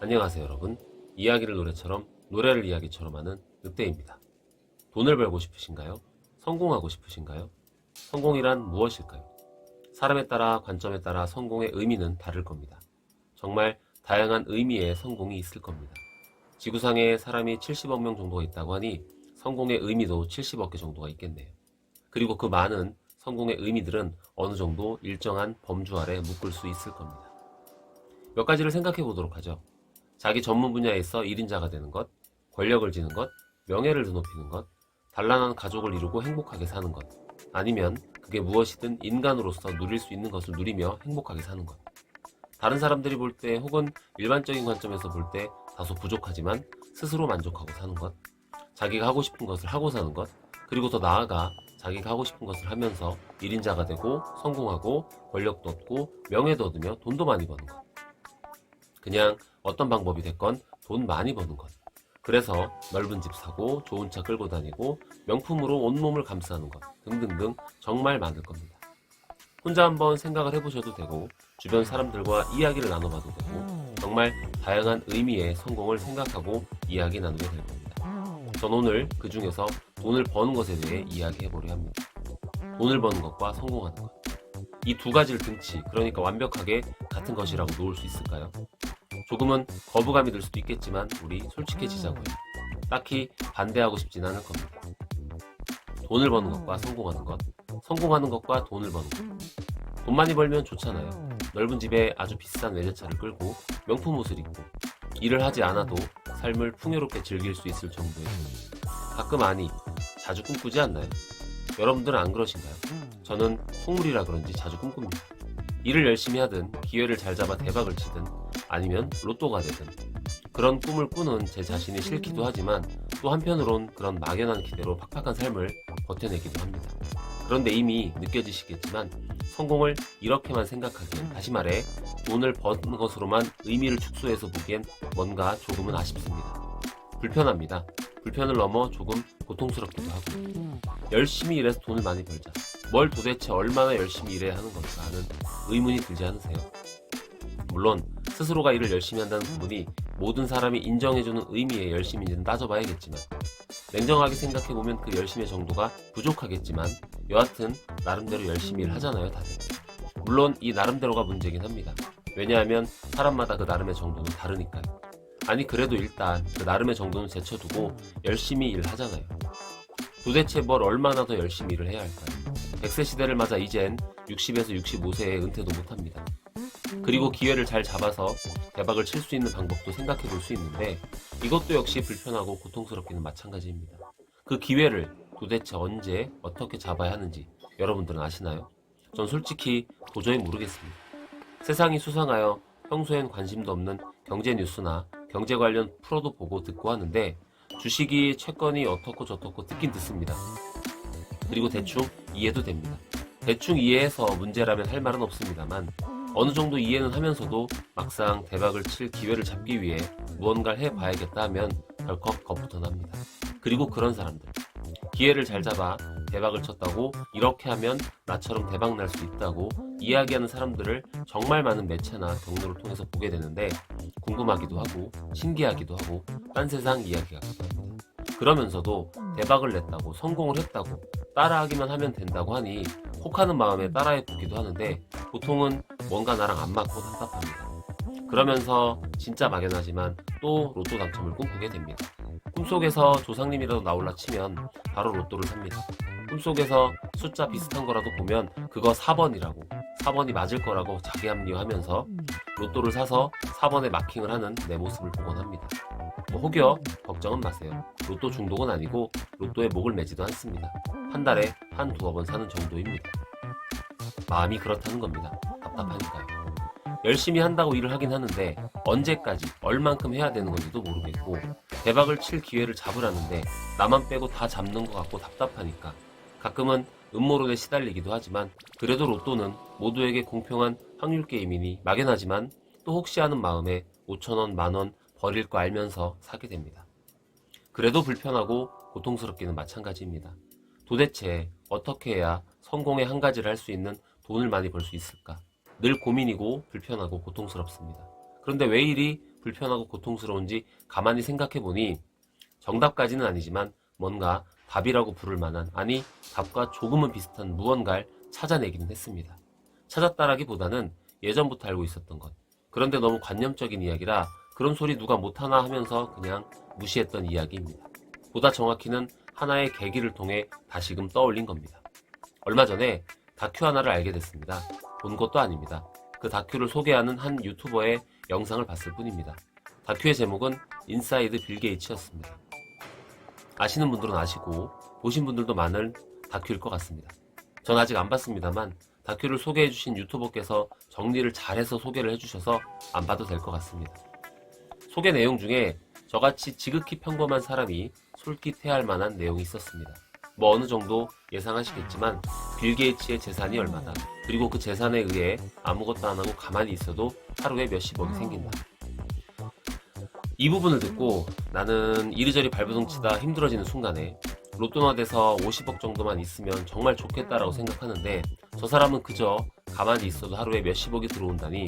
안녕하세요 여러분. 이야기를 노래처럼 노래를 이야기처럼 하는 늑대입니다. 돈을 벌고 싶으신가요? 성공하고 싶으신가요? 성공이란 무엇일까요? 사람에 따라 관점에 따라 성공의 의미는 다를 겁니다. 정말 다양한 의미의 성공이 있을 겁니다. 지구상에 사람이 70억 명 정도가 있다고 하니 성공의 의미도 70억 개 정도가 있겠네요. 그리고 그 많은 성공의 의미들은 어느 정도 일정한 범주 아래 묶을 수 있을 겁니다. 몇 가지를 생각해 보도록 하죠. 자기 전문 분야에서 1인자가 되는 것, 권력을 지는 것, 명예를 드높이는 것, 단란한 가족을 이루고 행복하게 사는 것, 아니면 그게 무엇이든 인간으로서 누릴 수 있는 것을 누리며 행복하게 사는 것. 다른 사람들이 볼 때 혹은 일반적인 관점에서 볼 때 다소 부족하지만 스스로 만족하고 사는 것, 자기가 하고 싶은 것을 하고 사는 것, 그리고 더 나아가 자기가 하고 싶은 것을 하면서 1인자가 되고 성공하고 권력도 얻고 명예도 얻으며 돈도 많이 버는 것. 그냥 어떤 방법이 됐건 돈 많이 버는 것. 그래서 넓은 집 사고 좋은 차 끌고 다니고 명품으로 온몸을 감싸는 것 등등등 정말 많을 겁니다. 혼자 한번 생각을 해보셔도 되고 주변 사람들과 이야기를 나눠봐도 되고 정말 다양한 의미의 성공을 생각하고 이야기 나누게 될 겁니다. 전 오늘 그 중에서 돈을 버는 것에 대해 이야기해보려 합니다. 돈을 버는 것과 성공하는 것. 이 두 가지를 등치, 그러니까 완벽하게 같은 것이라고 놓을 수 있을까요? 조금은 거부감이 들 수도 있겠지만 우리 솔직해지자고요. 딱히 반대하고 싶진 않을 겁니다. 돈을 버는 것과 성공하는 것, 성공하는 것과 돈을 버는 것. 돈 많이 벌면 좋잖아요. 넓은 집에 아주 비싼 외제차를 끌고 명품 옷을 입고 일을 하지 않아도 삶을 풍요롭게 즐길 수 있을 정도의 돈. 가끔 아니, 자주 꿈꾸지 않나요? 여러분들은 안 그러신가요? 저는 속물이라 그런지 자주 꿈꿉니다. 일을 열심히 하든 기회를 잘 잡아 대박을 치든 아니면 로또가 되든 그런 꿈을 꾸는 제 자신이 싫기도 하지만 또 한편으론 그런 막연한 기대로 팍팍한 삶을 버텨내기도 합니다. 그런데 이미 느껴지시겠지만 성공을 이렇게만 생각하기엔, 다시 말해 돈을 버는 것으로만 의미를 축소해서 보기엔 뭔가 조금은 아쉽습니다. 불편합니다. 불편을 넘어 조금 고통스럽기도 하고 열심히 일해서 돈을 많이 벌자. 뭘 도대체 얼마나 열심히 일해야 하는 걸까 하는 의문이 들지 않으세요? 물론 스스로가 일을 열심히 한다는 부분이 모든 사람이 인정해주는 의미의 열심인지는 따져봐야겠지만 냉정하게 생각해보면 그 열심의 정도가 부족하겠지만 여하튼 나름대로 열심히 일하잖아요 다들. 물론 이 나름대로가 문제긴 합니다. 왜냐하면 사람마다 그 나름의 정도는 다르니까요. 아니 그래도 일단 그 나름의 정도는 제쳐두고 열심히 일하잖아요. 도대체 뭘 얼마나 더 열심히 일을 해야 할까요? 100세 시대를 맞아 이젠 60에서 65세에 은퇴도 못합니다. 그리고 기회를 잘 잡아서 대박을 칠 수 있는 방법도 생각해 볼 수 있는데 이것도 역시 불편하고 고통스럽기는 마찬가지입니다. 그 기회를 도대체 언제 어떻게 잡아야 하는지 여러분들은 아시나요? 전 솔직히 도저히 모르겠습니다. 세상이 수상하여 평소엔 관심도 없는 경제 뉴스나 경제 관련 프로도 보고 듣고 하는데 주식이 채권이 어떻고 저떻고 듣긴 듣습니다. 그리고 대충 이해도 됩니다. 대충 이해해서 문제라면 할 말은 없습니다만 어느 정도 이해는 하면서도 막상 대박을 칠 기회를 잡기 위해 무언가를 해봐야겠다 하면 덜컥 겁부터 납니다. 그리고 그런 사람들, 기회를 잘 잡아 대박을 쳤다고 이렇게 하면 나처럼 대박 날 수 있다고 이야기하는 사람들을 정말 많은 매체나 경로를 통해서 보게 되는데 궁금하기도 하고 신기하기도 하고 딴 세상 이야기 같기도 합니다. 그러면서도 대박을 냈다고 성공을 했다고 따라하기만 하면 된다고 하니 혹하는 마음에 따라해 보기도 하는데 보통은 뭔가 나랑 안 맞고 답답합니다. 그러면서 진짜 막연하지만 또 로또 당첨을 꿈꾸게 됩니다. 꿈속에서 조상님이라도 나올라 치면 바로 로또를 삽니다. 꿈속에서 숫자 비슷한 거라도 보면 그거 4번이라고 4번이 맞을 거라고 자기 합리화하면서 로또를 사서 4번에 마킹을 하는 내 모습을 보곤 합니다. 혹여 걱정은 마세요. 로또 중독은 아니고 로또에 목을 매지도 않습니다. 한 달에 한 두어 번 사는 정도입니다. 마음이 그렇다는 겁니다. 답답하니까요. 열심히 한다고 일을 하긴 하는데 언제까지 얼만큼 해야 되는 건지도 모르겠고 대박을 칠 기회를 잡으라는데 나만 빼고 다 잡는 것 같고 답답하니까 가끔은 음모론에 시달리기도 하지만 그래도 로또는 모두에게 공평한 확률 게임이니 막연하지만 또 혹시 하는 마음에 5천원, 만원 버릴 거 알면서 사게 됩니다. 그래도 불편하고 고통스럽기는 마찬가지입니다. 도대체 어떻게 해야 성공의 한 가지를 할 수 있는 돈을 많이 벌 수 있을까? 늘 고민이고 불편하고 고통스럽습니다. 그런데 왜 이리 불편하고 고통스러운지 가만히 생각해보니 정답까지는 아니지만 뭔가 답이라고 부를 만한, 아니 답과 조금은 비슷한 무언가를 찾아내기는 했습니다. 찾았다라기보다는 예전부터 알고 있었던 것. 그런데 너무 관념적인 이야기라 그런 소리 누가 못하나 하면서 그냥 무시했던 이야기입니다. 보다 정확히는 하나의 계기를 통해 다시금 떠올린 겁니다. 얼마 전에 다큐 하나를 알게 됐습니다. 본 것도 아닙니다. 그 다큐를 소개하는 한 유튜버의 영상을 봤을 뿐입니다. 다큐의 제목은 인사이드 빌 게이츠였습니다. 아시는 분들은 아시고 보신 분들도 많은 다큐일 것 같습니다. 전 아직 안 봤습니다만 다큐를 소개해주신 유튜버께서 정리를 잘해서 소개를 해주셔서 안 봐도 될 것 같습니다. 소개 내용 중에 저같이 지극히 평범한 사람이 솔깃해할 만한 내용이 있었습니다. 뭐 어느 정도 예상하시겠지만 빌 게이츠의 재산이 얼마다, 그리고 그 재산에 의해 아무것도 안 하고 가만히 있어도 하루에 몇십억이 생긴다. 이 부분을 듣고 나는 이리저리 발버둥 치다 힘들어지는 순간에 로또나 돼서 50억 정도만 있으면 정말 좋겠다라고 생각하는데, 저 사람은 그저 가만히 있어도 하루에 몇십억이 들어온다니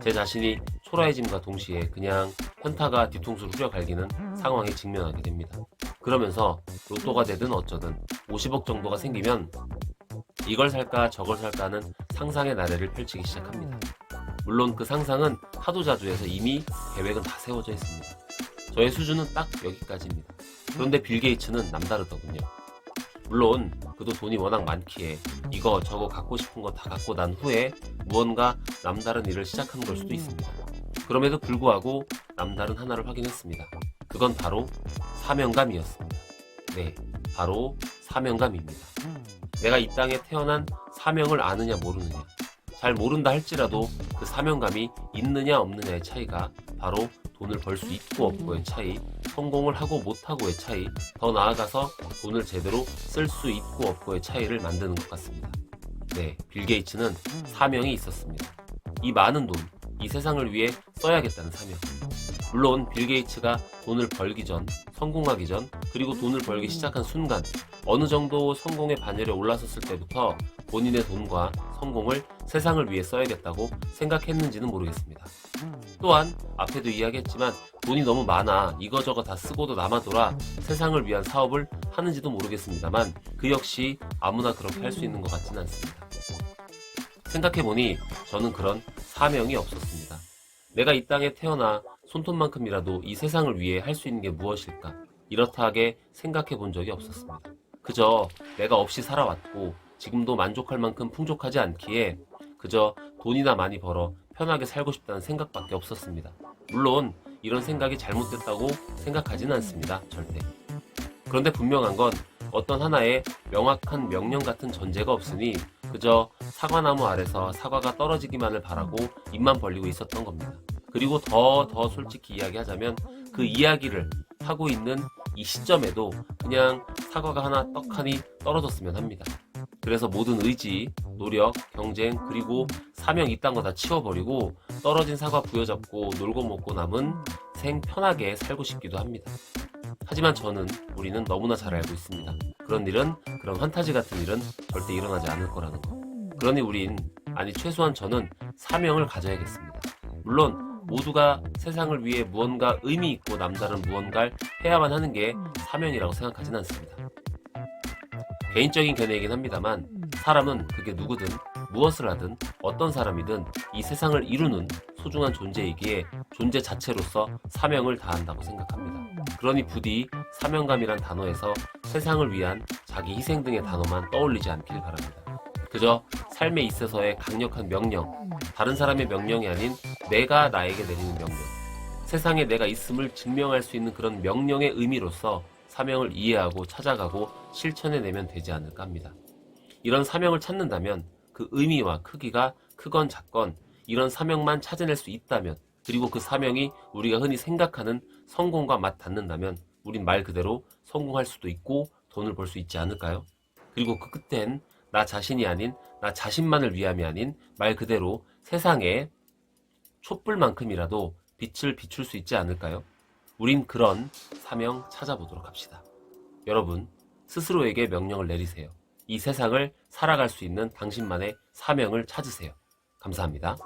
제 자신이 초라해짐과 동시에 그냥 현타가 뒤통수를 후려갈기는 상황에 직면하게 됩니다. 그러면서 로또가 되든 어쩌든 50억 정도가 생기면 이걸 살까 저걸 살까 하는 상상의 나래를 펼치기 시작합니다. 물론 그 상상은 하도 자주 해서 이미 계획은 다 세워져 있습니다. 저의 수준은 딱 여기까지입니다. 그런데 빌 게이츠는 남다르더군요. 물론 그도 돈이 워낙 많기에 이거 저거 갖고 싶은 거 다 갖고 난 후에 무언가 남다른 일을 시작한 걸 수도 있습니다. 그럼에도 불구하고 남다른 하나를 확인했습니다. 그건 바로 사명감이었습니다. 네, 바로 사명감입니다. 내가 이 땅에 태어난 사명을 아느냐 모르느냐, 잘 모른다 할지라도 그 사명감이 있느냐 없느냐의 차이가 바로 돈을 벌 수 있고 없고의 차이, 성공을 하고 못하고의 차이, 더 나아가서 돈을 제대로 쓸 수 있고 없고의 차이를 만드는 것 같습니다. 네, 빌 게이츠는 사명이 있었습니다. 이 많은 돈, 이 세상을 위해 써야겠다는 사명. 물론 빌 게이츠가 돈을 벌기 전, 성공하기 전, 그리고 돈을 벌기 시작한 순간 어느 정도 성공의 반열에 올라섰을 때부터 본인의 돈과 성공을 세상을 위해 써야겠다고 생각했는지는 모르겠습니다. 또한 앞에도 이야기했지만 돈이 너무 많아 이거저거 다 쓰고도 남아돌아 세상을 위한 사업을 하는지도 모르겠습니다만 그 역시 아무나 그렇게 할 수 있는 것 같지는 않습니다. 생각해보니 저는 그런 사명이 없었습니다. 내가 이 땅에 태어나 손톱만큼이라도 이 세상을 위해 할 수 있는 게 무엇일까? 이렇다 하게 생각해 본 적이 없었습니다. 그저 내가 없이 살아왔고 지금도 만족할 만큼 풍족하지 않기에 그저 돈이나 많이 벌어 편하게 살고 싶다는 생각밖에 없었습니다. 물론 이런 생각이 잘못됐다고 생각하지는 않습니다. 절대. 그런데 분명한 건 어떤 하나의 명확한 명령 같은 전제가 없으니 그저 사과나무 아래서 사과가 떨어지기만을 바라고 입만 벌리고 있었던 겁니다. 그리고 더 솔직히 이야기하자면 그 이야기를 하고 있는 이 시점에도 그냥 사과가 하나 떡하니 떨어졌으면 합니다. 그래서 모든 의지, 노력, 경쟁, 그리고 사명 이딴 거 다 치워버리고 떨어진 사과 부여잡고 놀고 먹고 남은 생 편하게 살고 싶기도 합니다. 하지만 우리는 너무나 잘 알고 있습니다. 그런 일은, 그런 환타지 같은 일은 절대 일어나지 않을 거라는 거. 그러니 최소한 저는 사명을 가져야겠습니다. 물론 모두가 세상을 위해 무언가 의미 있고 남다른 무언가를 해야만 하는 게 사명이라고 생각하진 않습니다. 개인적인 견해이긴 합니다만 사람은 그게 누구든 무엇을 하든 어떤 사람이든 이 세상을 이루는 소중한 존재이기에 존재 자체로서 사명을 다한다고 생각합니다. 그러니 부디 사명감이란 단어에서 세상을 위한 자기 희생 등의 단어만 떠올리지 않길 바랍니다. 그저 삶에 있어서의 강력한 명령, 다른 사람의 명령이 아닌 내가 나에게 내리는 명령, 세상에 내가 있음을 증명할 수 있는 그런 명령의 의미로서 사명을 이해하고 찾아가고 실천해내면 되지 않을까 합니다. 이런 사명을 찾는다면 그 의미와 크기가 크건 작건 이런 사명만 찾아낼 수 있다면, 그리고 그 사명이 우리가 흔히 생각하는 성공과 맞닿는다면 우린 말 그대로 성공할 수도 있고 돈을 벌 수 있지 않을까요? 그리고 그 끝엔 나 자신이 아닌, 나 자신만을 위함이 아닌 말 그대로 세상에 촛불만큼이라도 빛을 비출 수 있지 않을까요? 우린 그런 사명 찾아보도록 합시다. 여러분, 스스로에게 명령을 내리세요. 이 세상을 살아갈 수 있는 당신만의 사명을 찾으세요. 감사합니다.